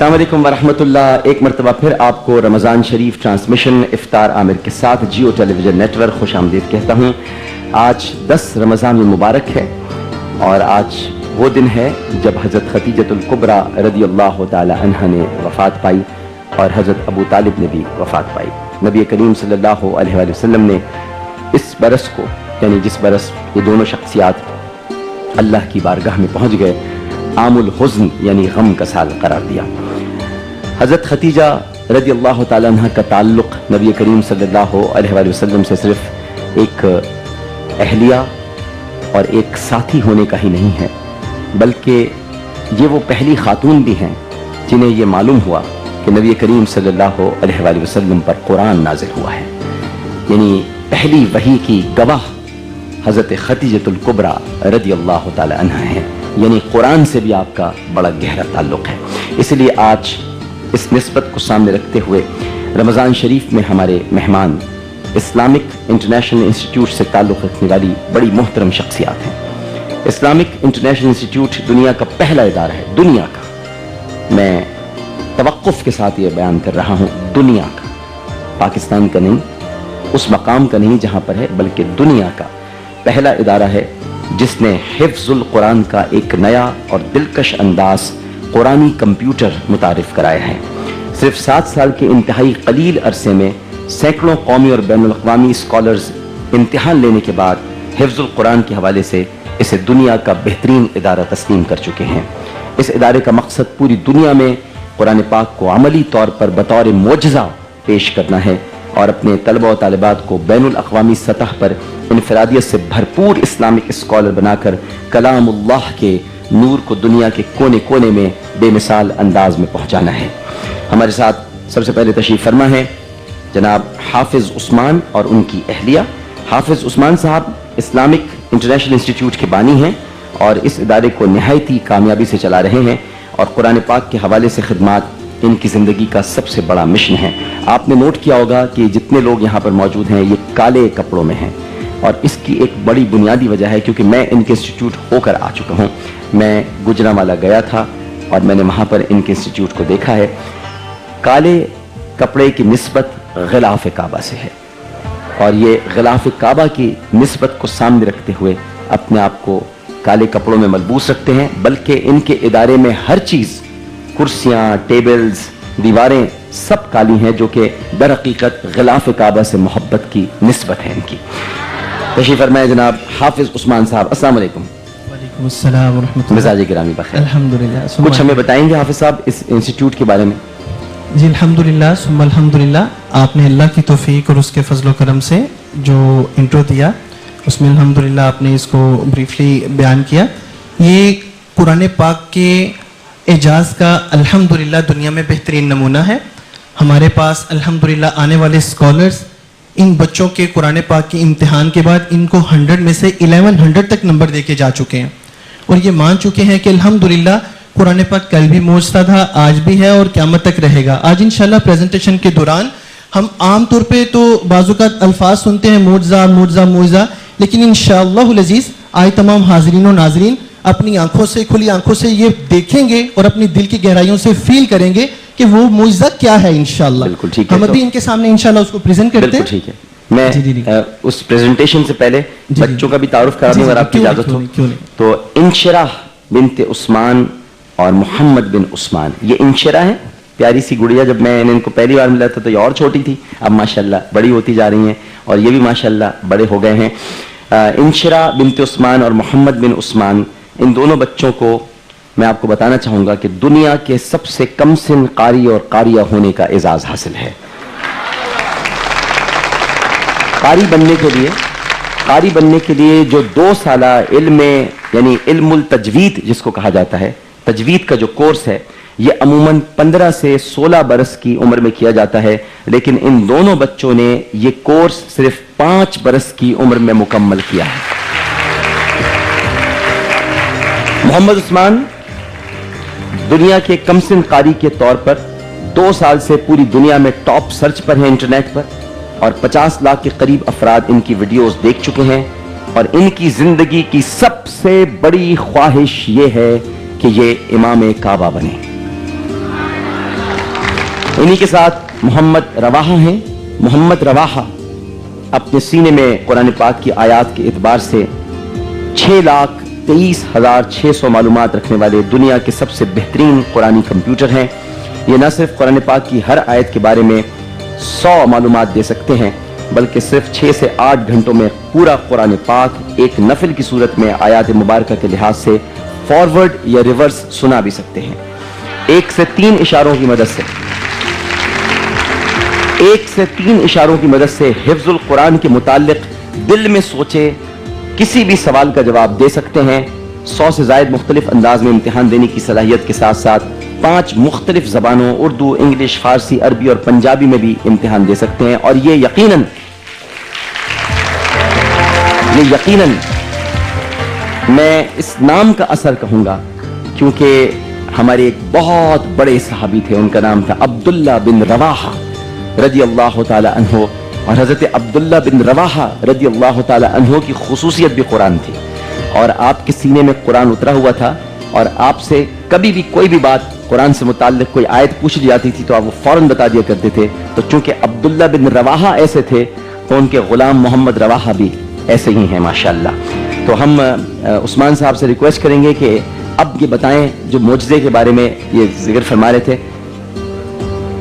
अस्सलाम वालेकुम वरहमतुल्लाह। एक मरतबा फिर आपको रमज़ान शरीफ ट्रांसमिशन इफ्तार आमिर के साथ जियो टेलीविज़न नेटवर्क खुश आमदीद कहता हूँ। आज 10 रमज़ान मुबारक है और आज वो दिन है जब हज़रत खदीजतुल कुबरा रदियल्लाहु ताला अन्हा ने वफ़ात पाई और हज़रत अबू तालिब ने भी वफ़ात पाई। नबी करीम सल्लल्लाहु अलैहि वसल्लम ने इस बरस को, यानी जिस बरस ये दोनों शख्सियात अल्लाह की बारगाह में पहुँच गए, आमुल हुज़्न यानी गम का साल करार दिया। हज़रत खदीजा रदियल्लाहु ताला अन्हा का ताल्लुक़ नबी करीम सल्लल्लाहु अलैहि वसल्लम से सिर्फ एक अहलिया और एक साथी होने का ही नहीं है, बल्कि ये वो पहली खातून भी हैं जिन्हें ये मालूम हुआ कि नबी करीम सल्लल्लाहु अलैहि वसल्लम पर कुरान नाज़िल हुआ है। यानी पहली वही की गवाह हज़रत खदीजतुल कुबरा रदियल्लाहु ताला अन्हा हैं। यानी कुरान से भी आपका बड़ा गहरा ताल्लुक़ है। इसलिए आज इस निस्बत को सामने रखते हुए रमज़ान शरीफ में हमारे मेहमान इस्लामिक इंटरनेशनल इंस्टीट्यूट से ताल्लुक़ रखने वाली बड़ी मोहतरम शख्सियात हैं। इस्लामिक इंटरनेशनल इंस्टीट्यूट दुनिया का पहला इदारा है, दुनिया का। मैं तवक्कुफ़ के साथ ये बयान कर रहा हूँ, दुनिया का, पाकिस्तान का नहीं, उस मकाम का नहीं जहाँ पर है, बल्कि दुनिया का पहला इदारा है जिसने हिफ्ज़ुल कुरान का एक नया और दिलकश अंदाज कुरानी कंप्यूटर मुतारिफ कराया है। सिर्फ 7 साल के इंतहाई कलील अरसे में सैकड़ों कौमी और बैनुल अक़वामी स्कॉलर्स इम्तिहान लेने के बाद हिफ्ज़ुल कुरान के हवाले से इसे दुनिया का बेहतरीन इदारा तस्लीम कर चुके हैं। इस इदारे का मकसद पूरी दुनिया में कुरान पाक को अमली तौर पर बतौर मोजज़ा पेश करना है और अपने तलबा और तालिबात को बैनुल अक़वामी सतह पर इनफरादियत से भरपूर इस्लामिक स्कॉलर बनाकर कलामुल्लाह के नूर को दुनिया के कोने कोने में बेमिसाल अंदाज में पहुंचाना है। हमारे साथ सबसे पहले तशरीफ़ फरमा है जनाब हाफिज़ उस्मान और उनकी अहलिया। हाफिज़ उस्मान साहब इस्लामिक इंटरनेशनल इंस्टीट्यूट के बानी हैं और इस इदारे को नहायती कामयाबी से चला रहे हैं और कुरान पाक के हवाले से खिदमात इनकी ज़िंदगी का सबसे बड़ा मिशन है। आपने नोट किया होगा कि जितने लोग यहाँ पर मौजूद हैं ये काले कपड़ों में हैं और इसकी एक बड़ी बुनियादी वजह है क्योंकि मैं इनके इंस्टीट्यूट होकर आ चुका हूँ। मैं गुजरांवाला गया था और मैंने वहाँ पर इनके इंस्टीट्यूट को देखा है। काले कपड़े की निस्बत ग़िलाफ़ काबा से है और ये ग़िलाफ़ काबा की निस्बत को सामने रखते हुए अपने आप को काले कपड़ों में मलबूस रखते हैं, बल्कि इनके इदारे में हर चीज़, कुर्सियाँ, टेबल्स, दीवारें सब काली हैं, जो कि दर हकीकत ग़िलाफ़ काबा से मोहब्बत की निस्बत है इनकी। तशरीफ़ फरमाए जनाब हाफिज़ उस्मान साहब। अस्सलाम वालेकुम। वालेकुम अस्सलाम व रहमतुल्लाह। मिजाज गिरामी बखैर। अल्हम्दुलिल्लाह। कुछ हमें बताएंगे हाफिज़ साहब इस इंस्टीट्यूट के बारे में? जी अल्हम्दुलिल्लाह सुम्मा अल्हम्दुलिल्लाह। आपने अल्लाह की तौफीक और उसके फजल करम से जो इंट्रो दिया उसमें अल्हम्दुलिल्लाह आपने इसको ब्रीफली बयान किया। ये कुरान पाक के एजाज़ का अल्हम्दुलिल्लाह दुनिया में बेहतरीन नमूना है। हमारे पास अल्हम्दुलिल्लाह आने वाले स्कॉलर्स इन बच्चों के कुरान पाक के इम्तिहान के बाद इनको 100 में से 1100 तक नंबर देके जा चुके हैं और ये मान चुके हैं कि अल्हम्दुलिल्लाह कुरान पाक कल भी मौजूद था, आज भी है और क़यामत तक रहेगा। आज इंशाल्लाह प्रेजेंटेशन के दौरान हम आम तौर पे तो बाज़ू का अल्फाज सुनते हैं मुअज्जा मुअज्जा मुअज्जा, लेकिन इंशाअल्लाहुल अज़ीज़ आज तमाम हाज़रीन और नाज़रीन अपनी आंखों से, खुली आंखों से ये देखेंगे और अपनी दिल की गहराइयों से फील करेंगे कि वो मुअज्जा क्या है। इंशाअल्लाह बिल्कुल ठीक है। हम अभी इनके सामने इंशाअल्लाह उसको प्रेजेंट करते हैं। ठीक है। मैं उस प्रेजेंटेशन से पहले बच्चों का भी तारुफ करा दूं अगर आपकी इजाजत हो। तो इंशिराह बिन्त उस्मान और मोहम्मद बिन उस्मान, ये इंशिरा है, प्यारी सी गुड़िया। जब मैंने इनको पहली बार मिला था तो ये और छोटी थी, अब माशाल्लाह बड़ी होती जा रही हैं और ये भी माशाल्लाह बड़े हो गए हैं। इंशिरा बिन्त उस्मान और मोहम्मद बिन उस्मान, इन दोनों बच्चों को मैं आपको बताना चाहूँगा कि दुनिया के सबसे कम सिन कारी और कारिया होने का एजाज़ हासिल है। कारी बनने के लिए जो 2 साला इल्म यानी इल्मुल तजवीद जिसको कहा जाता है, तजवीद का जो कोर्स है, ये अमूमन 15 से 16 बरस की उम्र में किया जाता है, लेकिन इन दोनों बच्चों ने ये कोर्स सिर्फ 5 बरस की उम्र में मुकम्मल किया है। मोहम्मद उस्मान दुनिया के कमसिन कारी के तौर पर 2 साल से पूरी दुनिया में टॉप सर्च पर हैं इंटरनेट पर और 50 लाख के करीब अफराद इनकी वीडियोस देख चुके हैं और इनकी जिंदगी की सबसे बड़ी ख्वाहिश ये है कि ये इमाम काबा बने। انہی کے ساتھ محمد رواحہ ہیں. محمد رواحہ اپنے سینے میں قرآن پاک کی آیات کے اعتبار سے 6,23,600 معلومات رکھنے والے دنیا کے سب سے بہترین قرآنی کمپیوٹر ہیں. یہ نہ صرف قرآن پاک کی ہر آیت کے بارے میں 100 معلومات دے سکتے ہیں بلکہ صرف 6 سے 8 گھنٹوں میں پورا قرآن پاک ایک نفل کی صورت میں آیات مبارکہ کے لحاظ سے فارورڈ یا ریورس سنا بھی سکتے ہیں. 1 سے 3 اشاروں کی مدد سے حفظ القرآن کے متعلق دل میں سوچے کسی بھی سوال کا جواب دے سکتے ہیں. 100 سے زائد مختلف انداز میں امتحان دینے کی صلاحیت کے ساتھ ساتھ 5 مختلف زبانوں اردو، انگلش، فارسی، عربی اور پنجابی میں بھی امتحان دے سکتے ہیں. اور یہ یقیناً میں اس نام کا اثر کہوں گا کیونکہ ہمارے ایک بہت بڑے صحابی تھے، ان کا نام تھا عبداللہ بن رواحہ رضی اللہ تعالی عنہ. اور حضرت عبداللہ بن رواحہ رضی اللہ تعالی عنہ کی خصوصیت بھی قرآن تھی اور آپ کے سینے میں قرآن اترا ہوا تھا. اور آپ سے کبھی بھی کوئی بھی بات قرآن سے متعلق کوئی آیت پوچھ لی جاتی تھی تو آپ وہ فوراً بتا دیا کرتے تھے. تو چونکہ عبداللہ بن رواحہ ایسے تھے تو ان کے غلام محمد رواحہ بھی ایسے ہی ہیں ماشاءاللہ. تو ہم عثمان صاحب سے ریکویسٹ کریں گے کہ اب یہ بتائیں جو معجزے کے بارے میں یہ ذکر فرما رہے تھے.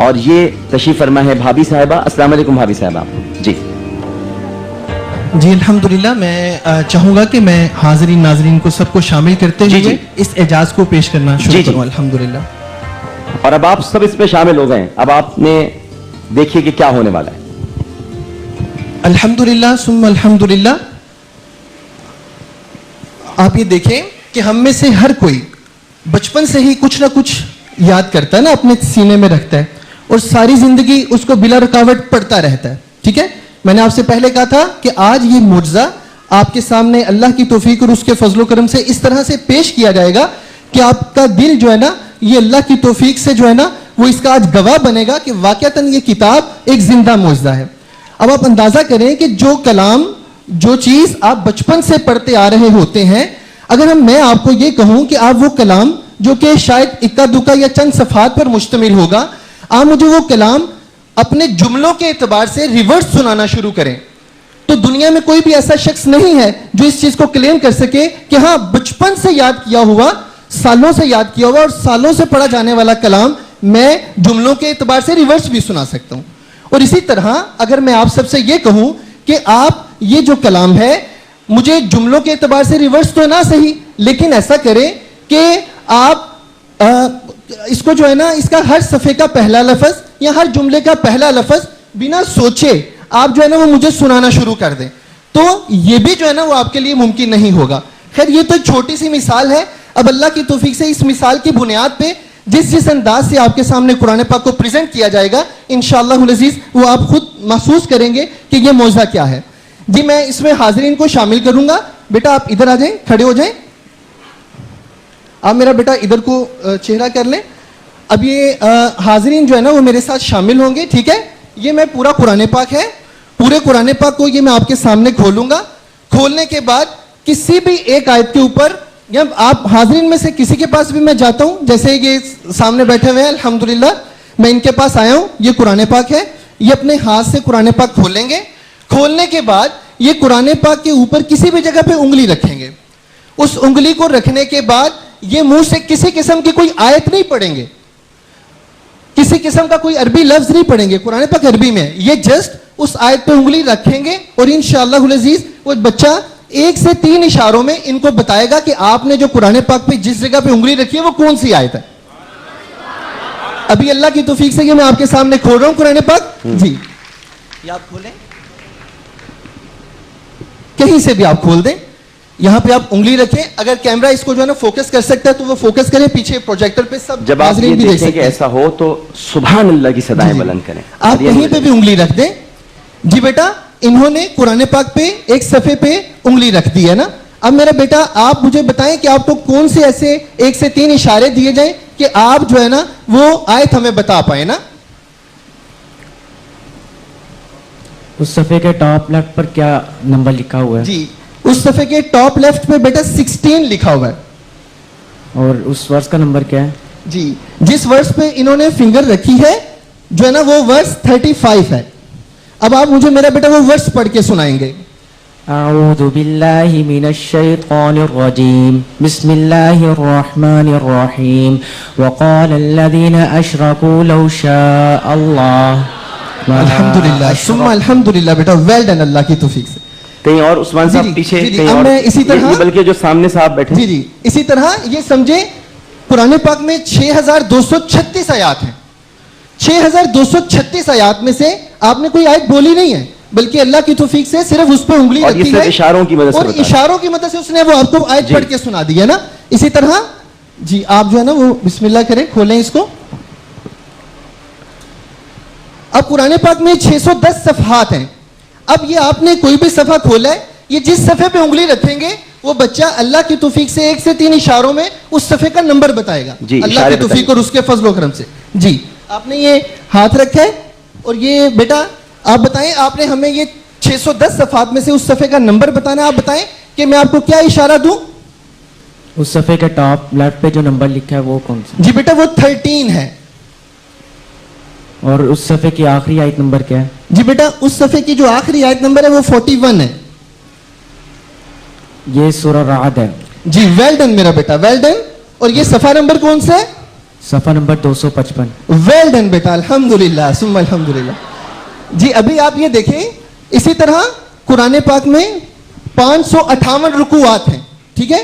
اور یہ تشریف فرما ہے بھابھی صاحبہ. السلام علیکم بھابھی صاحبہ. جی جی الحمدللہ. میں چاہوں گا کہ میں حاضرین ناظرین کو سب کو شامل کرتے ہوئے اس اعجاز کو پیش کرنا شروع کروں. الحمدللہ. اور اب آپ سب اس پہ شامل ہو گئے. اب آپ نے دیکھیے کہ کیا ہونے والا ہے. الحمدللہ ثم الحمدللہ. آپ یہ دیکھیں کہ ہم میں سے ہر کوئی بچپن سے ہی کچھ نہ کچھ یاد کرتا ہے نا، اپنے سینے میں رکھتا ہے اور ساری زندگی اس کو بلا رکاوٹ پڑھتا رہتا ہے. ٹھیک ہے، میں نے آپ سے پہلے کہا تھا کہ آج یہ معجزہ آپ کے سامنے اللہ کی توفیق اور اس کے فضل و کرم سے اس طرح سے پیش کیا جائے گا کہ آپ کا دل جو ہے نا یہ اللہ کی توفیق سے جو ہے نا وہ اس کا آج گواہ بنے گا کہ واقعتاً یہ کتاب ایک زندہ معجزہ ہے. اب آپ اندازہ کریں کہ جو کلام، جو چیز آپ بچپن سے پڑھتے آ رہے ہوتے ہیں، اگر میں آپ کو یہ کہوں کہ آپ وہ کلام جو کہ شاید اکا دکا یا چند صفحات پر مشتمل ہوگا، آپ مجھے وہ کلام اپنے جملوں کے اعتبار سے ریورس سنانا شروع کریں تو دنیا میں کوئی بھی ایسا شخص نہیں ہے جو اس چیز کو کلیم کر سکے کہ ہاں بچپن سے یاد کیا ہوا، سالوں سے یاد کیا ہوا اور سالوں سے پڑھا جانے والا کلام میں جملوں کے اعتبار سے ریورس بھی سنا سکتا ہوں. اور اسی طرح اگر میں آپ سب سے یہ کہوں کہ آپ یہ جو کلام ہے مجھے جملوں کے اعتبار سے ریورس تو نہ صحیح لیکن ایسا کریں کہ آپ اس کو جو ہے نا اس کا ہر صفحے کا پہلا لفظ یا ہر جملے کا پہلا لفظ بنا سوچے آپ جو ہے نا وہ مجھے سنانا شروع کر دیں تو یہ بھی جو ہے نا وہ آپ کے لیے ممکن نہیں ہوگا. خیر یہ تو ایک چھوٹی سی مثال ہے. اب اللہ کی توفیق سے اس مثال کی بنیاد پہ جس انداز سے آپ کے سامنے قرآن پاک کو پریزنٹ کیا جائے گا انشاءاللہ العزیز وہ آپ خود محسوس کریں گے کہ یہ معجزہ کیا ہے. جی میں اس میں حاضرین کو شامل کروں گا. بیٹا آپ ادھر آ جائیں، کھڑے ہو جائیں. آپ میرا بیٹا ادھر کو چہرہ کر لیں. اب یہ حاضرین جو ہے نا وہ میرے ساتھ شامل ہوں گے. ٹھیک ہے، یہ میں پورا قرآن پاک ہے، پورے قرآن پاک کو یہ میں آپ کے سامنے کھولوں گا. کھولنے کے بعد کسی بھی ایک آیت کے اوپر یا آپ حاضرین میں سے کسی کے پاس بھی میں جاتا ہوں، جیسے یہ سامنے بیٹھے ہوئے ہیں الحمدللہ میں ان کے پاس آیا ہوں، یہ قرآن پاک ہے. یہ اپنے ہاتھ سے قرآن پاک کھولیں گے. کھولنے کے بعد یہ قرآن پاک کے اوپر کسی بھی جگہ پہ انگلی رکھیں گے. اس انگلی کو رکھنے کے بعد یہ منہ سے کسی قسم کی کوئی آیت نہیں پڑھیں گے، کسی قسم کا کوئی عربی لفظ نہیں پڑھیں گے. قرآن پاک عربی میں، یہ جسٹ اس آیت پہ انگلی رکھیں گے اور انشاءاللہ العزیز وہ بچہ 1 سے 3 اشاروں میں ان کو بتائے گا کہ آپ نے جو قرآن پاک پہ جس جگہ پہ انگلی رکھی ہے وہ کون سی آیت ہے. ابھی اللہ کی توفیق سے یہ میں آپ کے سامنے کھول رہا ہوں قرآن پاک. جی یہ آپ کھولیں، کہیں سے بھی آپ کھول دیں. یہاں پہ آپ انگلی رکھیں. اگر کیمرہ اس کو جو ہے نا فوکس کر سکتا ہے تو وہ فوکس کریں. پیچھے پروجیکٹر پہ سب جب آپ یہ دیکھیں کہ ایسا ہو تو سبحان اللہ کی صدائیں بلند کریں. آپ کہیں پہ بھی انگلی رکھ دیں. جی بیٹا انہوں نے قرآن پاک پہ ایک صفحے پہ انگلی رکھ دی ہے نا. اب میرا بیٹا آپ مجھے بتائیں کہ آپ کو کون سے ایسے 1 سے 3 اشارے دیے جائیں کہ آپ جو ہے نا وہ آیت ہمیں بتا پائے نا. اس صفحے کے ٹاپ لیفٹ پر کیا نمبر لکھا ہوا ہے؟ جی اس صفحے کے ٹاپ لیفٹ پہ بیٹا 16 لکھا ہوا ہے. اور اس ورس کا نمبر کیا ہے؟ جی جس ورس پہ انہوں نے فنگر رکھی ہے जो है ना वो वर्स 35 है. अब आप मुझे मेरा बेटा वो वर्स पढ़ के सुनाएंगे. أعوذ بالله من الشيطان الرجيم بسم الله الرحمن الرحيم وقال الذين أشركوا لو شاء الله ما अल्हम्दुलिल्लाह أشرك- सुम्मा अल्हम्दुलिल्लाह बेटा, वेल डन अल्लाह की तौफीक से. कहीं और उस्मान जी, साहब जी, पीछे जी, जी, कहीं अब और मैं इसी तरह- ये बल्कि जो सामने साहब बैठे जी जी, इसी तरह ये समझे कुरान पाक में 6236 आयात हैं. 6236 आयात में से आपने कोई आयत बोली नहीं है, बल्कि अल्लाह की तौफीक से सिर्फ उस पर उंगली और ये रखी सिर्फ है इशारों की मदद से और बता रहा है। इशारों की मदद से उसने वो आपको आयत जी। पढ़ के सुना दी है ना. इसी तरह जी आप जो है ना वो बिस्मिल्लाह करें, खोलें इसको. अब कुरान पाक में 610 सफ़हात हैं. अब ये आपने कोई भी सफ़ा खोला है, ये जिस सफ़े पे उंगली रखेंगे वो बच्चा अल्लाह की तौफीक से 1 से 3 इशारों में उस सफ़े का नंबर बताएगा. जी, अल्लाह इशारे की तौफीक बताइए। और उसके फजल करम से. जी आपने ये हाथ रखा है और ये बेटा आप बताएं, आपने हमें ये 610 सफ़हात में से उस सफ़े का नंबर बताना. आप बताएं कि मैं आपको क्या इशारा दूं. उस सफ़े के टॉप लेफ्ट पे जो नंबर लिखा है वो कौन सा, जी बेटा वो 13 है. और उस सफ़े की आखिरी आयत नंबर क्या है? जी बेटा उस सफ़े की जो आखिरी आयत नंबर है वो 41 है. ये सूरह राअद है. जी वेल डन मेरा बेटा, वेल डन. और ये सफ़ा नंबर कौन सा है? सफ़ा नंबर 255. वेल डन बेटा, अल्हम्दुलिल्लाह सुम्मा अल्हम्दुलिल्लाह. जी अभी आप ये देखें, इसी तरह कुरान पाक में 558 रुकुआत हैं. ठीक है,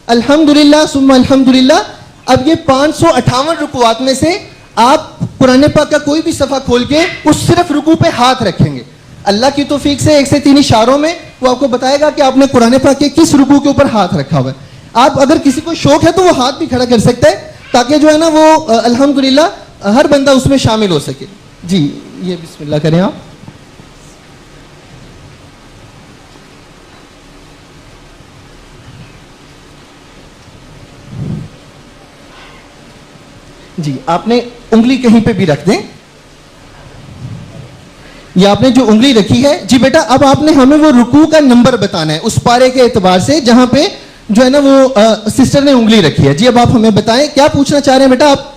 अल्हम्दुलिल्लाह सुम्मा अल्हम्दुलिल्लाह. अब ये 558 रुकुआत में से आप कुरान पाक का कोई भी सफ़ा खोल के उस सिर्फ रुकू पे हाथ रखेंगे. अल्लाह की तौफीक से 1 से 3 इशारों में वो आपको बताएगा कि आपने कुरान पाक के किस रुकू के ऊपर हाथ रखा हुआ है. आप अगर किसी को शौक है तो वो हाथ भी खड़ा कर सकता है, ताकि जो है ना वो अल्हम्दुलिल्लाह हर बंदा उसमें शामिल हो सके. जी ये बिस्मिल्लाह करें आप. जी आपने उंगली कहीं पे भी रख दें. ये आपने जो उंगली रखी है, जी बेटा अब आपने हमें वो रुकू का नंबर बताना है उस पारे के एतबार से जहां पे जो है ना वो सिस्टर ने उंगली रखी है. जी अब आप हमें बताएं क्या पूछना चाह रहे हैं बेटा आप.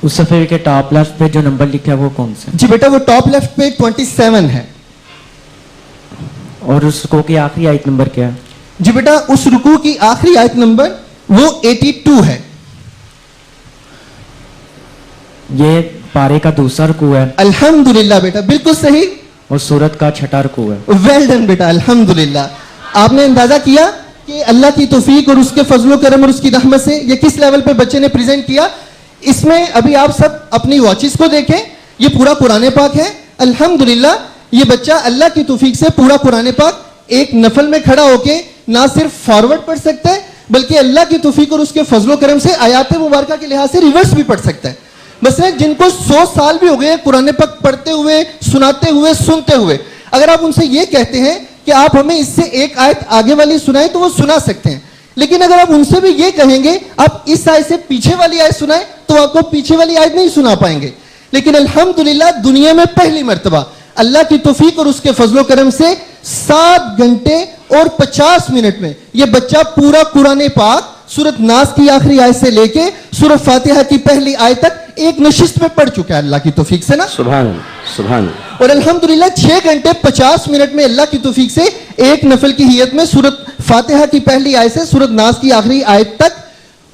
उस सफ़े के टॉप लेफ्ट पे जो नंबर लिखा है वो कौन सा है? जी बेटा वो टॉप लेफ्ट पे 27 है. और उस रुकू की आखिरी आयत नंबर क्या है? जी बेटा उस रुकू की आखिरी आयत नंबर वो 82 है. ये पारे का दूसरा रुकू है अल्हम्दुलिल्लाह बेटा, बिल्कुल सही. और सूरत का छठा रुकू है. वेल डन बेटा, अल्हम्दुलिल्लाह. आपने अंदाजा किया कि अल्लाह की तौफीक और उसके फजलो करम और उसकी रहमत से ये किस लेवल पे बच्चे ने प्रेजेंट किया. इसमें अभी आप सब अपनी वॉचेस को देखें, ये पूरा कुरान पाक है. अल्हम्दुलिल्लाह ये बच्चा अल्लाह की तौफीक से पूरा कुरान पाक एक नफल में खड़ा होके ना सिर्फ फॉरवर्ड पढ़ सकता है, बल्कि अल्लाह की तौफीक और उसके फजलो करम से आयात मुबारका के लिहाज से रिवर्स भी पढ़ सकता है. बस जिनको 100 साल भी हो गए कुरान पाक पढ़ते हुए, सुनाते हुए, सुनते हुए, अगर आप उनसे ये कहते हैं कि आप हमें इससे एक आयत आगे वाली सुनाएं तो वो सुना सकते हैं. लेकिन अगर आप उनसे भी ये कहेंगे आप इस आयत से पीछे वाली आयत सुनाएं तो आपको पीछे वाली आयत नहीं सुना पाएंगे. लेकिन अल्हम्दुलिल्लाह दुनिया में पहली मर्तबा अल्लाह की तौफीक और उसके फजलो करम से 7 घंटे और 50 मिनट में ये बच्चा पूरा कुरान पाक सूरत नास की आखिरी आयत से लेके सूरत फातिहा की पहली आयत तक एक नशिस्त में पढ़ चुका है अल्लाह की तौफीक से ना. सुभान अल्लाह, सुभान अल्लाह. और अल्हम्दुलिल्लाह 6 घंटे 50 मिनट में अल्लाह की तौफीक से एक नफल की हियत में सूरत फातिहा की पहली आयत से सूरत नास की आखिरी आयत तक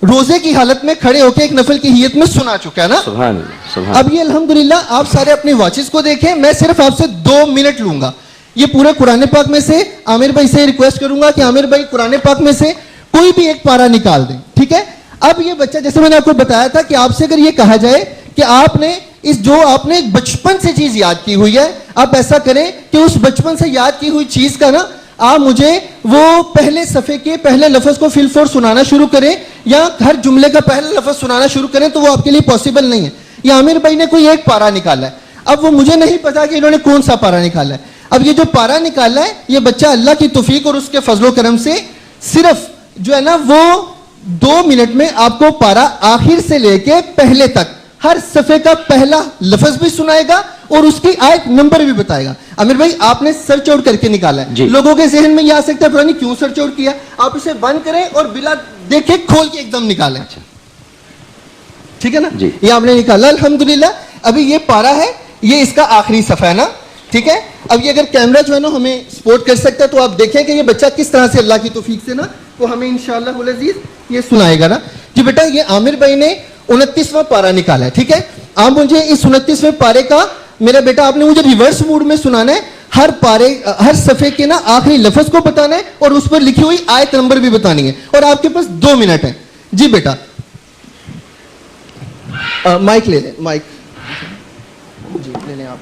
रोजे की हालत में खड़े होकर एक नफल की हियत में सुना चुका है ना. सुभान अल्लाह, सुभान. अब ये अल्हम्दुलिल्लाह आप सारे अपनी वॉचेस को देखें. मैं सिर्फ आपसे 2 मिनट लूंगा. ये पूरे कुरान पाक में से आमिर भाई से रिक्वेस्ट करूंगा कि आमिर भाई कुरान पाक में से कोई भी एक पारा निकाल दें. ठीक है, अब ये बच्चा जैसे मैंने आपको बताया था कि आपसे अगर ये कहा जाए कि आपने इस जो आपने बचपन से चीज याद की हुई है, आप ऐसा करें कि उस बचपन से याद की हुई चीज का ना आप मुझे वो पहले सफ़े के पहले लफ्ज़ को फिल फोर सुनाना शुरू करें या हर जुमले का पहला लफ्ज़ सुनाना शुरू करें, तो वो आपके लिए पॉसिबल नहीं है. या आमिर भाई ने कोई एक पारा निकाला है, अब वो मुझे नहीं पता कि इन्होंने कौन सा पारा निकाला है. अब ये जो पारा निकाला है ये बच्चा अल्लाह की तौफीक और उसके फजलो करम से सिर्फ जो है ना वो 2 मिनट में आपको पारा आखिर से लेके पहले तक हर सफ़े का पहला लफ्ज़ भी सुनाएगा और उसकी आयत नंबर भी बताएगा. आमिर भाई आपने सर्च आउट करके निकाला है, लोगों के जहन में ये आ सकता है पुरानी क्यों सर्च आउट किया. आप इसे बंद करें और बिला देखे खोल के एकदम निकालें. ठीक है ना जी, ये आपने निकाला अल्हम्दुलिल्लाह. ابھی یہ پارا ہے, یہ اس کا آخری صفحہ ہے نا, ٹھیک ہے. اب یہ اگر کیمرہ جو ہے نا ہمیں سپورٹ کر سکتا ہے تو آپ دیکھیں کہ یہ بچہ کس طرح سے اللہ کی توفیق سے نا وہ ہمیں انشاءاللہ العزیز یہ سنائے گا نا. جی بیٹا یہ عامر بھائی نے 29واں پارا نکالا ہے, ٹھیک ہے. آپ مجھے اس 29ویں پارے کا میرا بیٹا آپ نے مجھے ریورس موڈ میں سنانا ہے, ہر پارے ہر صفحے کے نا آخری لفظ کو بتانا ہے اور اس پر لکھی ہوئی آیت نمبر بھی بتانی ہے, اور آپ کے پاس 2 منٹ ہیں. جی بیٹا مائک لے لیں, مائک جی لے لیں آپ.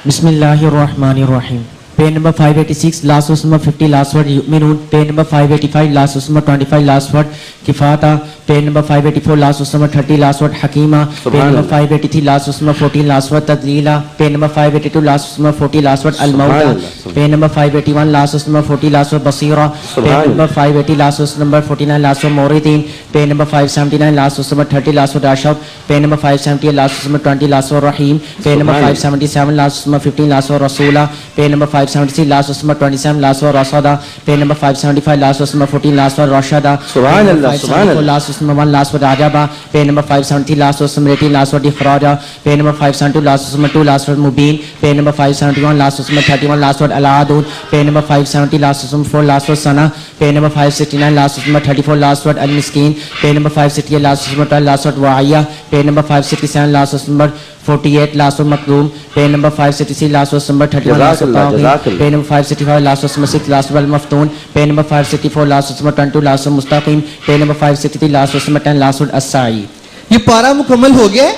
بسم اللہ الرحمن الرحیم. Page number 586, last verse number 50, last word Yu'minun. Page number 585, last verse number 25, last word Kifata. Page number 584, last verse number 30, last word Hakima. Page number 583, last verse number 14, last word Tadlila. Page number 582, last verse number 40, last word Al-Mawta. Page number 581, last verse number 40, last word Basira. Page number 580, last verse number 49, last word Mauridin. Page number 579, last verse number 30, last word Ashab. Page number 578, last verse number 20, last word Rahim. Page number 577, last verse number 15, last word Rasula. Page number 573, last verse number 27, last word Rasada. Page number 575, last verse number 14, last word Rashada. Subhanallah, Subhanallah. Last verse number 1, last word Ajaba. Page number 573, last verse number 18, last word Ikhraja. Page number 572, last verse number 2, last word Mubin. Page number 571, last verse number 31, last word Al-Adud. Page number 570, last verse number 4, last word Sana. Page number 569, last verse number 34, last word Al-Miskin. Page number 568, last verse number 12, last word Wa'iyya. Page number 567, last verse number 48, last word Makdoom. Page number 566, last verse number 31, last word Tawqi. Page number 565, last verse number 6, last word Al-Maftoon. Page number 564, last verse number 22, last word Mustaqim. Page number 563, last verse number 10, last word As-Sa'i. یہ پارا مکمل ہو گیا ہے.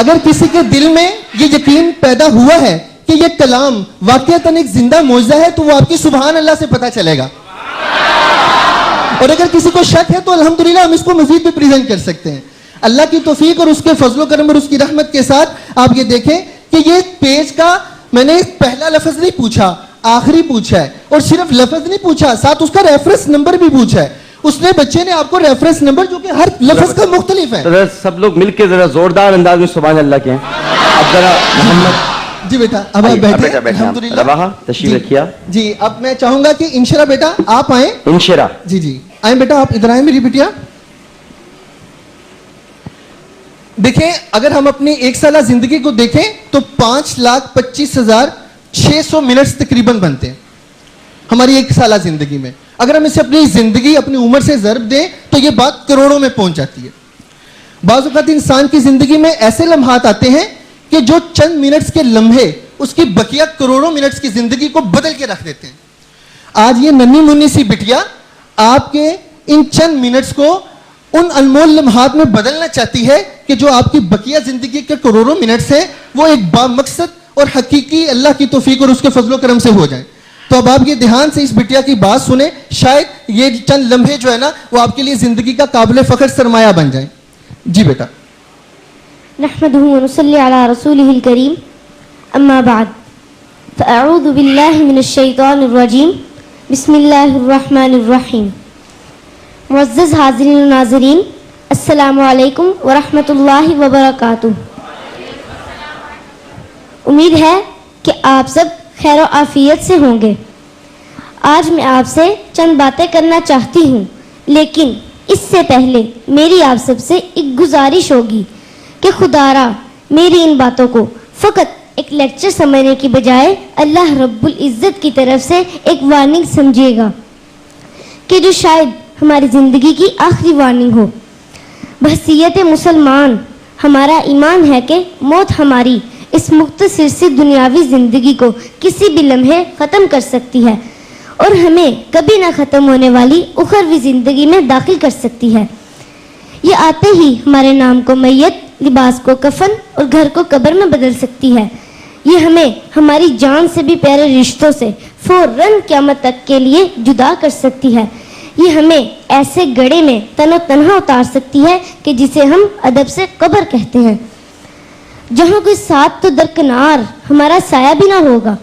اگر کسی کے دل میں یہ یقین پیدا ہوا ہے کہ یہ کلام واقعتاً ایک زندہ معجزہ ہے تو وہ آپ کی سبحان اللہ سے پتہ چلے گا, اور اگر کسی کو شک ہے تو الحمدللہ ہم اس کو مزید بھی پریزنٹ کر سکتے ہیں. اللہ کی توفیق اور اس کے فضل و کرم اور اس کی رحمت کے ساتھ آپ یہ دیکھیں کہ یہ پیج کا میں نے پہلا لفظ نہیں پوچھا, آخری پوچھا ہے, اور صرف لفظ نہیں پوچھا, ساتھ اس کا ریفرنس نمبر بھی پوچھا ہے. اس نے بچے نے آپ کو ریفرنس نمبر جو کہ ہر لفظ کا مختلف ہے. سب لوگ مل کے ذرا زوردار انداز میں سبحان اللہ کہیں. اب ذرا محمد جی بیٹا اب آپ بیٹھیں. الحمدللہ رواحہ تشریف رکھیا. جی اب میں چاہوں گا کہ انشرا بیٹا آپ آئیں. انشرا جی جی آئیں بیٹا, آپ ادھر آئیں میری بیٹیا. دیکھیں اگر ہم اپنی 1 سالہ زندگی کو دیکھیں تو 5,25,600 منٹس تقریباً بنتے ہیں ہماری 1 سالہ زندگی میں. اگر ہم اسے اپنی زندگی اپنی عمر سے ضرب دیں تو یہ بات کروڑوں میں پہنچ جاتی ہے. بعض اوقات انسان کی زندگی میں ایسے لمحات آتے ہیں کہ جو چند منٹس کے لمحے اس کی بقیہ کروڑوں منٹس کی زندگی کو بدل کے رکھ دیتے ہیں. آج یہ ننھی منی سی بٹیا آپ کے ان چند منٹس کو ان انمول لمحات میں بدلنا چاہتی ہے کہ جو آپ کی بقیہ زندگی کے کروڑوں منٹس ہیں وہ ایک بامقصد اور حقیقی اللہ کی توفیق اور اس کے فضل و کرم سے ہو جائیں. تو اب آپ یہ دھیان سے اس بٹیا کی بات سنیں, شاید یہ چند لمحے جو ہے نا وہ آپ کے لیے زندگی کا قابل فخر سرمایہ بن جائیں. جی بیٹا. نحمده ونصلي على رسوله الكريم اما بعد فاعوذ بالله من الشيطان الرجيم بسم الله الرحمن الرحيم. معزز حاضرین و ناظرین السلام علیکم ورحمۃ اللہ وبرکاتہ. امید ہے کہ آپ سب خیر و عافیت سے ہوں گے. آج میں آپ سے چند باتیں کرنا چاہتی ہوں, لیکن اس سے پہلے میری آپ سب سے ایک گزارش ہوگی کہ خدا را میری ان باتوں کو فقط ایک لیکچر سمجھنے کی بجائے اللہ رب العزت کی طرف سے ایک وارننگ سمجھیے گا کہ جو شاید ہماری زندگی کی آخری وارننگ ہو. بحیثیت مسلمان ہمارا ایمان ہے کہ موت ہماری اس مختصر سی دنیاوی زندگی کو کسی بھی لمحے ختم کر سکتی ہے اور ہمیں کبھی نہ ختم ہونے والی اخروی زندگی میں داخل کر سکتی ہے. یہ آتے ہی ہمارے نام کو میت, لباس کو کفن اور گھر کو قبر میں بدل سکتی ہے. یہ ہمیں ہماری جان سے بھی پیارے رشتوں سے فوراً قیامت تک کے لیے جدا کر سکتی ہے. یہ ہمیں ایسے گڑھے میں تن و تنہا اتار سکتی ہے کہ جسے ہم ادب سے قبر کہتے ہیں, جہاں کوئی ساتھ تو درکنار ہمارا سایہ بھی نہ ہوگا.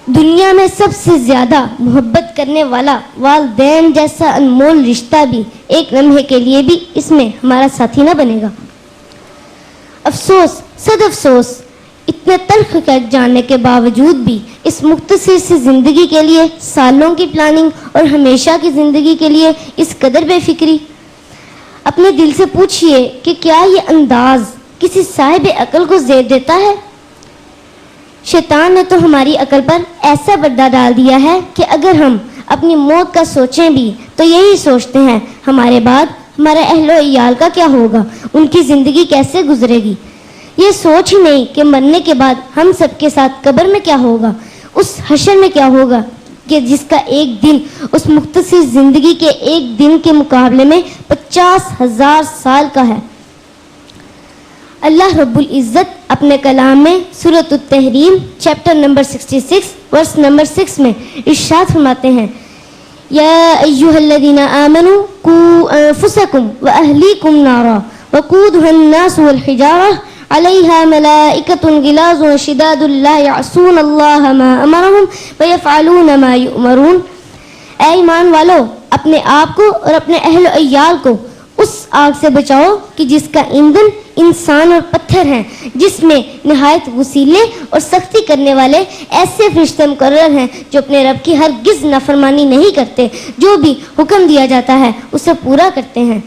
دنیا میں سب سے زیادہ محبت کرنے والا والدین جیسا انمول رشتہ بھی ایک لمحے کے لیے بھی اس میں ہمارا ساتھی نہ بنے گا. افسوس, صد افسوس, اتنے تلخ کر جانے کے باوجود بھی اس مختصر سی زندگی کے لیے سالوں کی پلاننگ اور ہمیشہ کی زندگی کے لیے اس قدر بے فکری. अपने दिल से पूछिए कि क्या ये अंदाज किसी साहिब अकल को ज़ेब देता है। शैतान ने तो हमारी अकल पर ऐसा पर्दा डाल दिया है कि अगर हम अपनी मौत का सोचें भी तो यही सोचते हैं हमारे बाद हमारे अहलो इयाल का क्या होगा, उनकी ज़िंदगी कैसे गुजरेगी। ये सोच ही नहीं कि मरने के बाद हम सबके साथ कब्र में क्या होगा, उस हशर में क्या होगा कि जिसका एक दिन उस मुख्तसर ज़िंदगी के एक दिन के मुकाबले में 50,000 साल का है। अल्लाह रब्बुल इज़्ज़त अपने कलाम में सूरत अत-तहरीम चैप्टर नंबर 66 वर्स नंबर 6 में इरशाद फरमाते हैं, या अय्युहल्लज़ीना आमनू कू अनफुसकुम व अहलीकुम नारा वक़ूदुहन नास वल हिजारा अलैहा मलाइकतुन गिलाज़ुन शिदादुन ला यअसून अल्लाह मा अमरहुम व यफ़अलून मा युअमरून। ऐ ईमान वालो, अपने आप को और अपने अहल अय्याल को उस आग से बचाओ कि जिसका ईंधन इंसान और पत्थर हैं, जिसमें निहायत वसीले और सख्ती करने वाले ऐसे फरिश्ते मुकर्रर हैं जो अपने रब की हरगिज़ नाफरमानी नहीं करते, जो भी हुक्म दिया जाता है उसे पूरा करते हैं।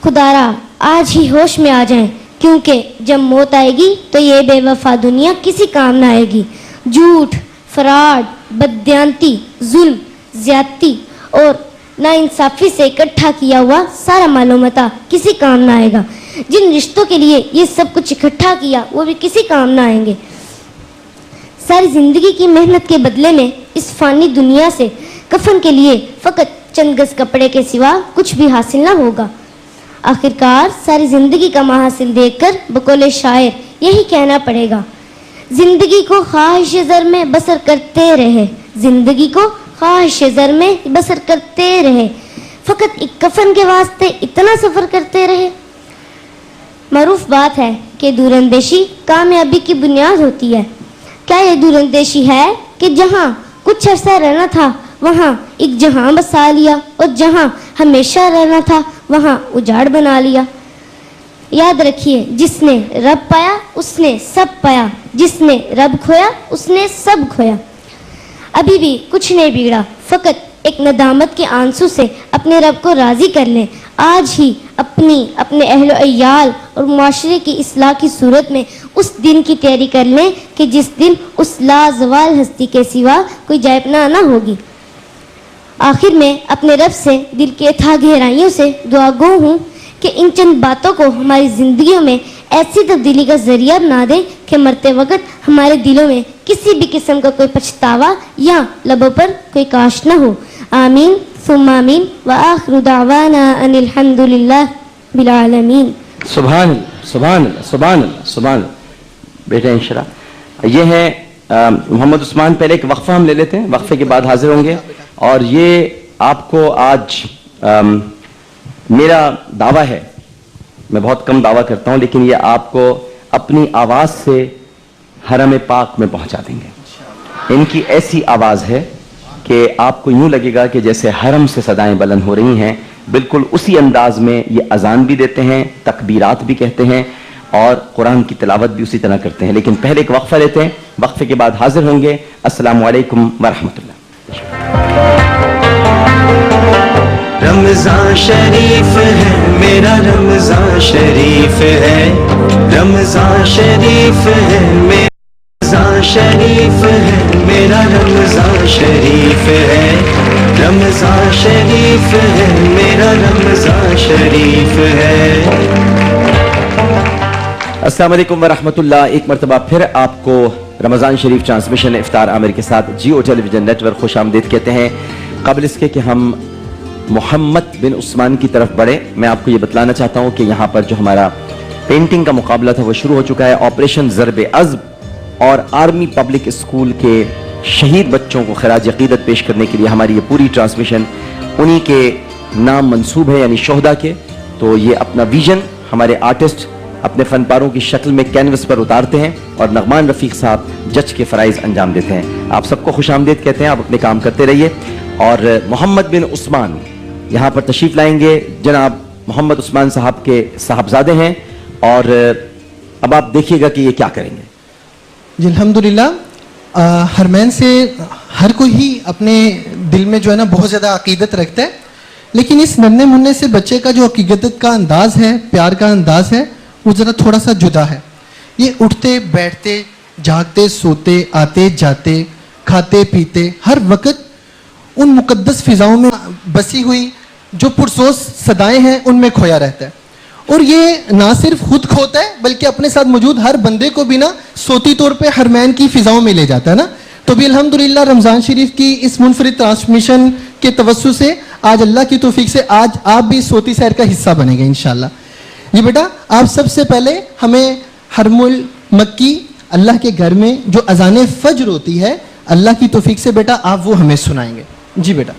खुदारा आज ही होश में आ जाएं, क्योंकि जब मौत आएगी तो ये बेवफा दुनिया किसी काम ना आएगी। झूठ, फराड, बददियांती, जुल्म, ज्यादती और नाइंसाफी से इकट्ठा किया हुआ सारा मालूमता किसी काम ना आएगा। जिन रिश्तों के लिए ये सब कुछ इकट्ठा किया वो भी किसी काम ना आएंगे। सारी जिंदगी की मेहनत के बदले में इस फानी दुनिया से कफन के लिए फकत चंद गज कपड़े के सिवा कुछ भी हासिल ना होगा। आखिरकार सारी जिंदगी का महासिल देखकर बकौले शायर यही कहना पड़ेगा, जिंदगी को ख्वाहिश ज़र में बसर करते रहे, जिंदगी को ख्वाहिश ज़र में बसर करते रहे, फकत एक कफन के वास्ते इतना सफ़र करते रहे। मारूफ बात है कि दूरअंदेशी कामयाबी की बुनियाद होती है। क्या ये दूरअंदेशी है कि जहाँ कुछ अरसा रहना था वहाँ एक जहाँ बसा लिया और जहाँ हमेशा रहना था वहाँ उजाड़ बना लिया। याद रखिए, जिसने रब पाया उसने सब पाया, जिसने रब खोया उसने सब खोया। अभी भी कुछ नहीं बिगड़ा, फकत एक नदामत के आंसू से अपने रब को राज़ी कर लें। आज ही अपने अहल अय्याल और मुआशरे की इस्लाह की सूरत में उस दिन की तैयारी कर लें कि जिस दिन उस लाजवाल हस्ती के सिवा कोई जायपना ना होगी। आखिर में अपने रब से दिल के अथाह गहराइयों से दुआ गो हूँ कि इन चंद बातों को हमारी ज़िंदगियों में ऐसी तब्दीली का ज़रिया बना दें कि मरते वक्त हमारे दिलों में किसी भी किस्म का कोई पछतावा या लबों पर कोई काश न हो। आमीन सुम्मा आमीन व आखिरु दावाना अनिल हम्दुलिल्लाह बिल आलमीन। सुभान अल्लाह, सुभान अल्लाह, सुभान अल्लाह, सुभान अल्लाह। बेटा इंशरा ये है मोहम्मद उस्मान। पहले एक वक्फा हम ले लेते हैं, वक्फे के बाद हाजिर होंगे। और ये आपको आज मेरा दावा है, मैं बहुत कम दावा करता हूं, लेकिन ये आपको अपनी आवाज से हरम पाक में पहुंचा देंगे। इनकी ऐसी आवाज है कि आपको यूं लगेगा कि जैसे हरम से सदाएं बुलंद हो रही हैं। बिल्कुल उसी अंदाज में ये अजान भी देते हैं, तकबीरात भी कहते हैं और कुरान की तिलावत भी उसी तरह करते हैं। लेकिन पहले एक वक्फा लेते हैं, वक्फे के बाद हाजिर होंगे। अस्सलामु अलैकुम व रहमतुल्लाह। रमज़ान शरीफ है मेरा, रमज़ान शरीफ है, रमज़ान शरीफ है मेरा, रमज़ान शरीफ है मेरा, रमज़ान शरीफ है, रमज़ान शरीफ है मेरा, रमज़ान शरीफ है। अस्सलाम वालेकुम व रहमतुल्लाह। एक मरतबा फिर आपको रमज़ान शरीफ ट्रांसमिशन इफ्तार आमिर के साथ जियो टेलीविजन नेटवर्क खुश आमदीद कहते हैं। क़ब्ल इसके कि हम मोहम्मद बिन उस्मान की तरफ बढ़े, मैं आपको ये बतलाना चाहता हूँ कि यहाँ पर जो हमारा पेंटिंग का मुकाबला था वो शुरू हो चुका है। ऑपरेशन ज़र्ब-ए-अज़्ब और आर्मी पब्लिक स्कूल के शहीद बच्चों को खराज अक़ीदत पेश करने के लिए हमारी ये पूरी ट्रांसमिशन उन्हीं के नाम मंसूब है, यानी शोहदा के। तो ये अपना विजन हमारे आर्टिस्ट अपने फनपारों की शक्ल में कैनवस पर उतारते हैं और नगमान रफ़ीक साहब जज के फ़राइज़ अंजाम देते हैं। आप सबको खुश आमदीद कहते हैं, आप अपने काम करते रहिए। और मोहम्मद बिन उस्मान यहाँ पर तशरीफ़ लाएंगे। जनाब मोहम्मद उस्मान साहब के साहबजादे हैं और अब आप देखिएगा कि ये क्या करेंगे। जी अल्हम्दुलिल्लाह। हरमैन से हर कोई ही अपने दिल में जो है ना बहुत ज़्यादा अकीदत रखता है, لیکن اس ننھے مننے سے بچے کا جو عقیدت کا انداز ہے, پیار کا انداز ہے, وہ ذرا تھوڑا سا جدا ہے. یہ اٹھتے بیٹھتے, جاگتے سوتے, آتے جاتے, کھاتے پیتے, ہر وقت ان مقدس فضاؤں میں بسی ہوئی جو پرسوز صدائیں ہیں ان میں کھویا رہتا ہے. اور یہ نہ صرف خود کھوتا ہے بلکہ اپنے ساتھ موجود ہر بندے کو بھی نا صوتی طور پہ حرمین کی فضاؤں میں لے جاتا ہے نا. تو بھی الحمدللہ رمضان شریف کی اس منفرد ٹرانسمیشن کے توسط سے آج اللہ کی توفیق سے آج آپ بھی صوتی سیر کا حصہ بنیں گے انشاءاللہ. جی بیٹا, آپ سب سے پہلے ہمیں حرم المکی اللہ کے گھر میں جو اذان فجر ہوتی ہے اللہ کی توفیق سے بیٹا آپ وہ ہمیں سنائیں گے. جی بیٹا.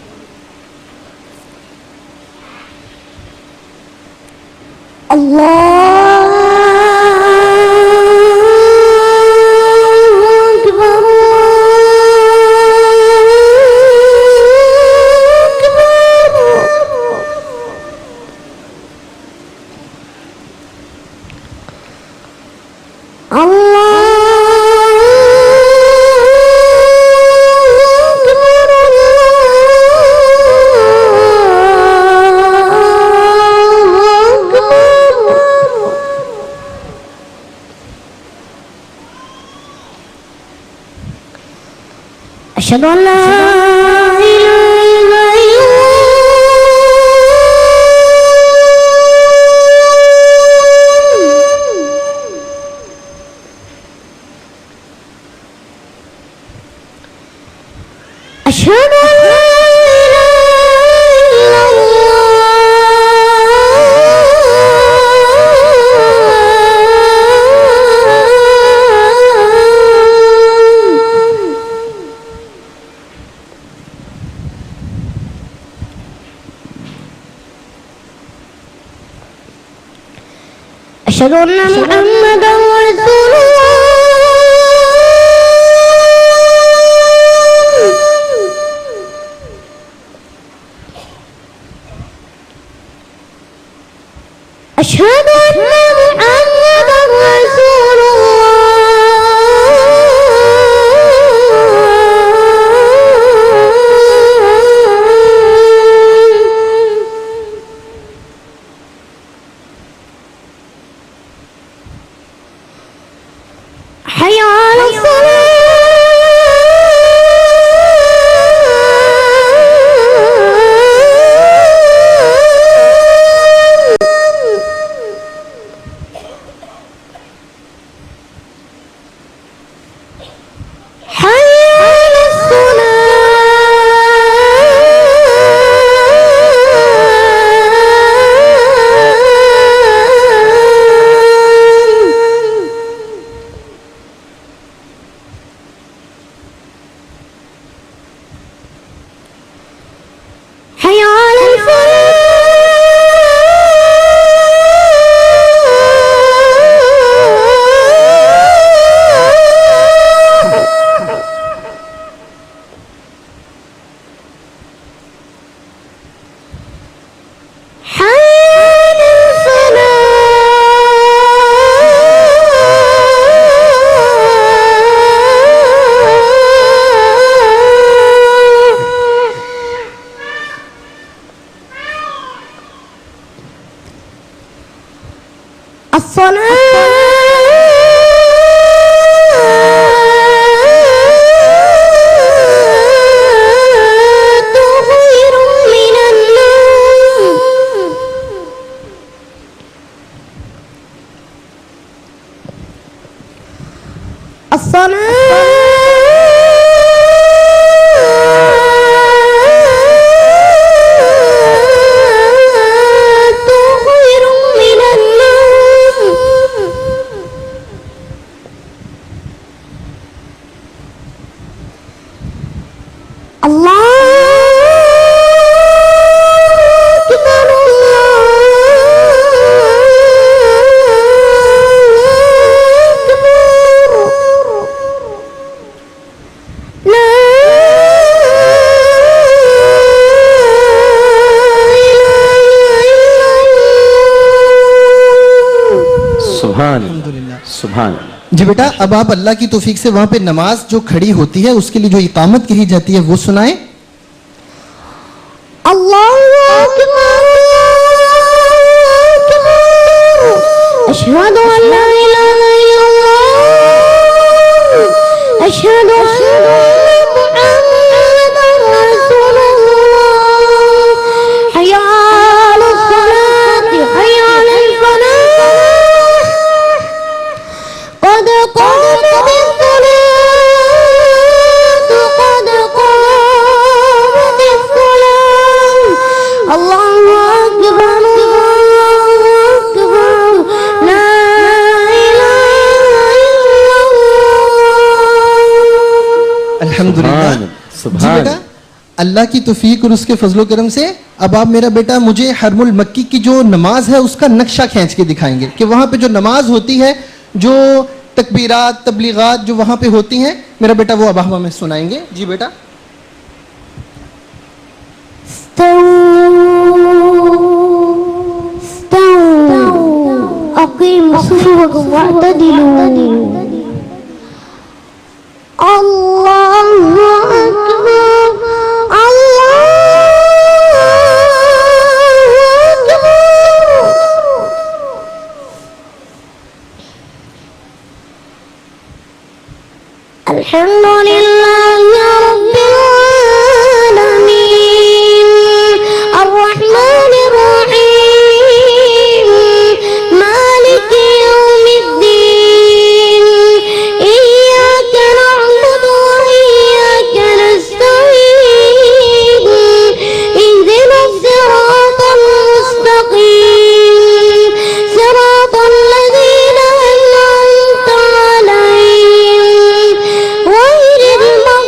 أشهد أن لا إله إلا الله أشهد أن لا إله أشهد أن محمدا رسول الله أشهد أن محمدا رسول حي على حي على سبحان اللہ. جی بیٹا, اب آپ اللہ کی توفیق سے وہاں پہ نماز جو کھڑی ہوتی ہے اس کے لیے جو اقامت کہی جاتی ہے وہ سنائیں. الله أكبر أشهد أن لا إله إلا الله أشهد أن محمدا رسول الله حي على الصلاة حي على الفلاح قد قامت الصلاة قد قامت الصلاة الله أكبر الله أكبر لا إله إلا الله अल्हम्दुलिल्लाह। सुभान, जी बेटा, अल्लाह की तौफीक और उसके फजलो करम से अब आप मेरा बेटा मुझे हरमुल मक्की की जो नमाज है उसका नक्शा खींच के दिखाएंगे कि वहाँ पे जो नमाज होती है, जो तकबीरात तबलीगात जो वहाँ पे होती हैं, मेरा बेटा वो अब हमें सुनाएंगे। जी बेटा। استووا أقيموا صفوفكم واعتدلوا الله أكبر الله أكبر الحمد لله رب العالمين الرحمن الرحيم مالك يوم الدين إياك نعبد وإياك نستعين اهدنا الصراط المستقيم صراط الذين أنعمت عليهم غير المغضوب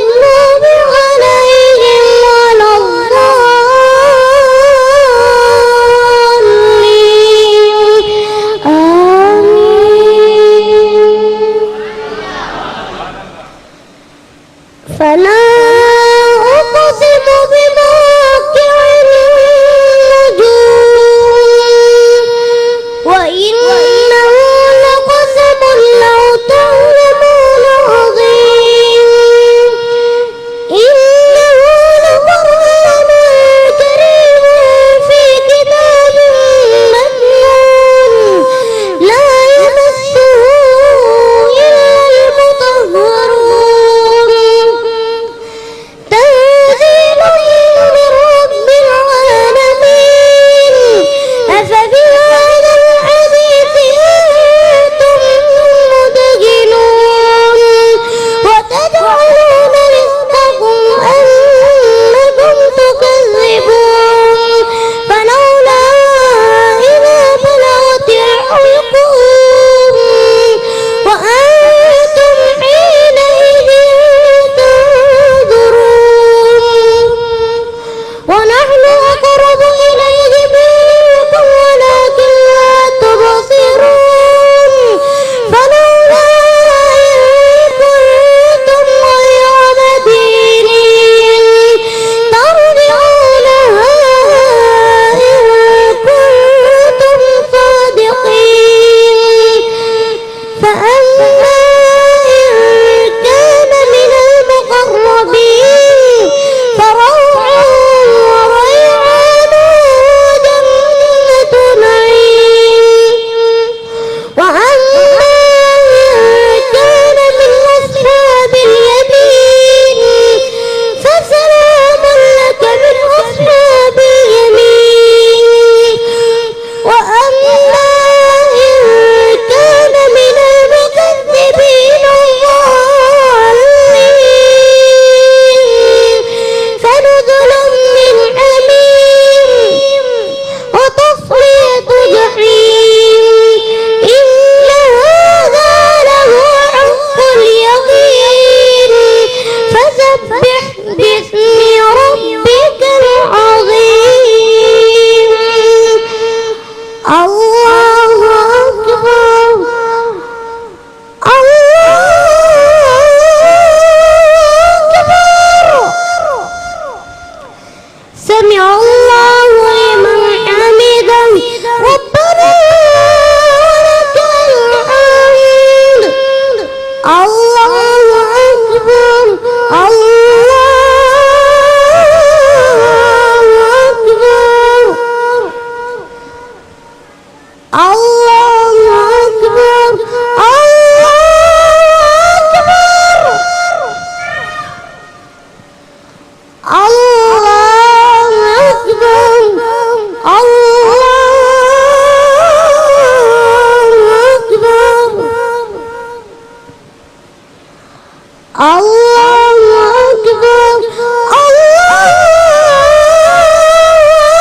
اللہ اکبر اللہ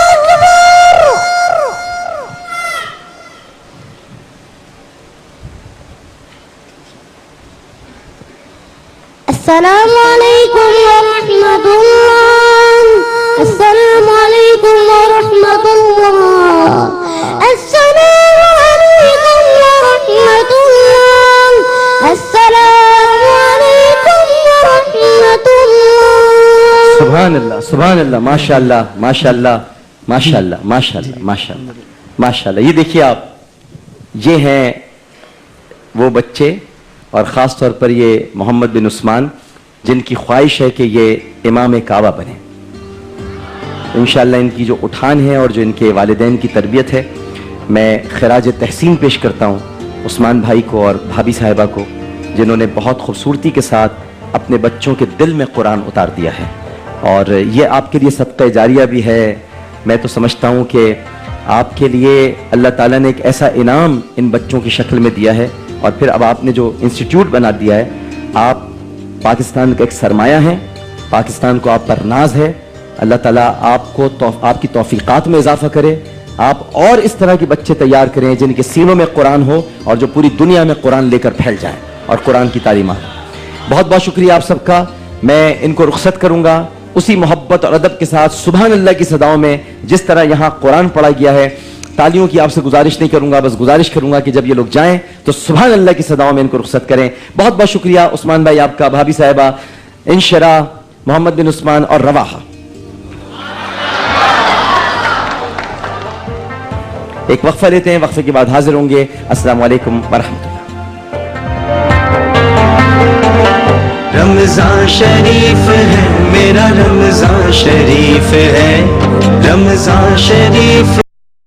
اکبر. السلام علیکم ورحمۃ اللہ. السلام علیکم ورحمۃ اللہ. السلام علیکم ورحمۃ اللہ. السلام علیکم ورحمۃ اللہ. سبحان اللہ سبحان اللہ ماشاء اللہ ماشاء اللہ ماشاء اللہ ماشاء اللہ ماشاء اللہ ماشاء اللہ. یہ دیکھیے آپ، یہ ہیں وہ بچے اور خاص طور پر یہ محمد بن عثمان جن کی خواہش ہے کہ یہ امام کعبہ بنے. انشاءاللہ ان کی جو اٹھان ہے اور جو ان کے والدین کی تربیت ہے، میں خراج تحسین پیش کرتا ہوں عثمان بھائی کو اور بھابھی صاحبہ کو، جنہوں نے بہت خوبصورتی کے ساتھ اپنے بچوں کے دل میں قرآن اتار دیا ہے. اور یہ آپ کے لیے صدقہ جاریہ بھی ہے. میں تو سمجھتا ہوں کہ آپ کے لیے اللہ تعالیٰ نے ایک ایسا انعام ان بچوں کی شکل میں دیا ہے، اور پھر اب آپ نے جو انسٹیٹیوٹ بنا دیا ہے، آپ پاکستان کا ایک سرمایہ ہیں، پاکستان کو آپ پر ناز ہے. اللہ تعالیٰ آپ کو آپ کی توفیقات میں اضافہ کرے. آپ اور اس طرح کے بچے تیار کریں جن کے سینوں میں قرآن ہو اور جو پوری دنیا میں قرآن لے کر پھیل جائیں اور قرآن کی تعلیمات. بہت بہت شکریہ آپ سب کا. میں ان کو رخصت کروں گا اسی محبت اور ادب کے ساتھ سبحان اللہ کی صداؤں میں جس طرح یہاں قرآن پڑھا گیا ہے. تالیوں کی آپ سے گزارش نہیں کروں گا، بس گزارش کروں گا کہ جب یہ لوگ جائیں تو سبحان اللہ کی صداؤں میں ان کو رخصت کریں. بہت بہت شکریہ عثمان بھائی آپ کا، بھابھی صاحبہ، انشراح، محمد بن عثمان اور رواحہ. ایک وقفہ لیتے ہیں، وقفے کے بعد حاضر ہوں گے. السلام علیکم ورحمۃ اللہ. رمضان شریف ہے میرا رمضان شریف ہے رمضان شریف